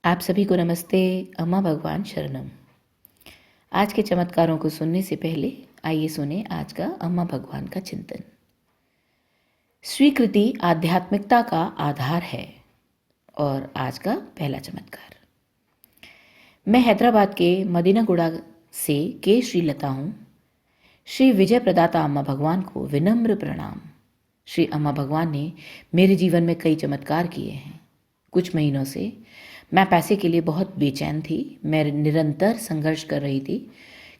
आप सभी को नमस्ते। अम्मा भगवान शरणम। आज के चमत्कारों को सुनने से पहले आइए सुने आज का अम्मा भगवान का चिंतन। स्वीकृति आध्यात्मिकता का आधार है। और आज का पहला चमत्कार। मैं हैदराबाद के मदीनागुड़ा से के श्रीलता हूँ। श्री विजय प्रदाता अम्मा भगवान को विनम्र प्रणाम। श्री अम्मा भगवान ने मेरे जीवन में कई चमत्कार किए हैं। कुछ महीनों से मैं पैसे के लिए बहुत बेचैन थी। मैं निरंतर संघर्ष कर रही थी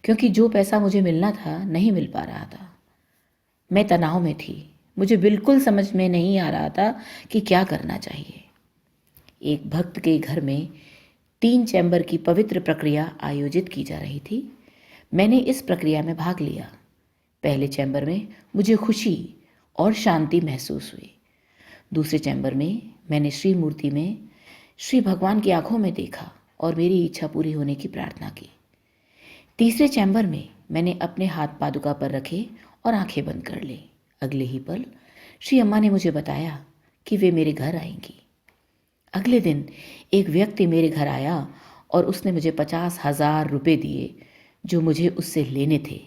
क्योंकि जो पैसा मुझे मिलना था नहीं मिल पा रहा था। मैं तनाव में थी। मुझे बिल्कुल समझ में नहीं आ रहा था कि क्या करना चाहिए। एक भक्त के घर में 3 चैम्बर की पवित्र प्रक्रिया आयोजित की जा रही थी। मैंने इस प्रक्रिया में भाग लिया। पहले चैम्बर में मुझे खुशी और शांति महसूस हुई। दूसरे चैम्बर में मैंने श्री मूर्ति में श्री भगवान की आंखों में देखा और मेरी इच्छा पूरी होने की प्रार्थना की। तीसरे चैम्बर में मैंने अपने हाथ पादुका पर रखे और आंखें बंद कर ली। अगले ही पल श्री अम्मा ने मुझे बताया कि वे मेरे घर आएंगी। अगले दिन एक व्यक्ति मेरे घर आया और उसने मुझे 50,000 रुपये दिए जो मुझे उससे लेने थे।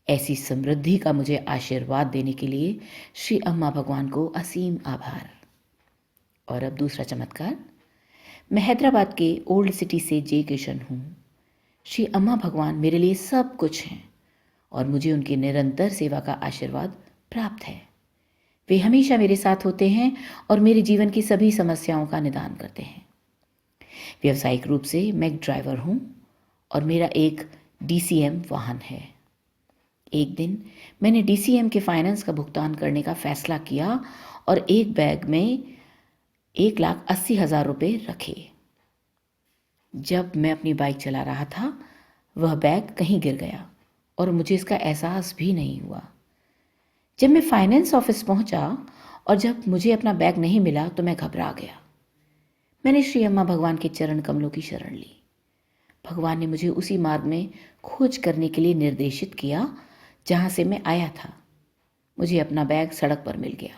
ऐसी समृद्धि का मुझे आशीर्वाद देने के लिए श्री अम्मा भगवान को असीम आभार। और अब दूसरा चमत्कार। मैं हैदराबाद के ओल्ड सिटी से जे किशन हूँ। श्री अम्मा भगवान मेरे लिए सब कुछ हैं और मुझे उनकी निरंतर सेवा का आशीर्वाद प्राप्त है। वे हमेशा मेरे साथ होते हैं और मेरे जीवन की सभी समस्याओं का निदान करते हैं। व्यावसायिक रूप से मैं एक ड्राइवर हूँ और मेरा एक DCM वाहन है। एक दिन मैंने DCM के फाइनेंस का भुगतान करने का फैसला किया और एक बैग में 1,80,000 रुपये रखे। जब मैं अपनी बाइक चला रहा था वह बैग कहीं गिर गया और मुझे इसका एहसास भी नहीं हुआ। जब मैं फाइनेंस ऑफिस पहुंचा और जब मुझे अपना बैग नहीं मिला तो मैं घबरा गया। मैंने श्री अम्मा भगवान के चरण कमलों की शरण ली। भगवान ने मुझे उसी मार्ग में खोज करने के लिए निर्देशित किया जहां से मैं आया था। मुझे अपना बैग सड़क पर मिल गया।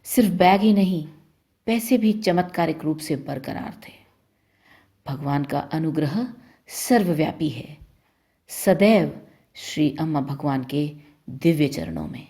सिर्फ बैग ही नहीं, पैसे भी चमत्कारिक रूप से बरकरार थे। भगवान का अनुग्रह सर्वव्यापी है। सदैव श्री अम्मा भगवान के दिव्य चरणों में।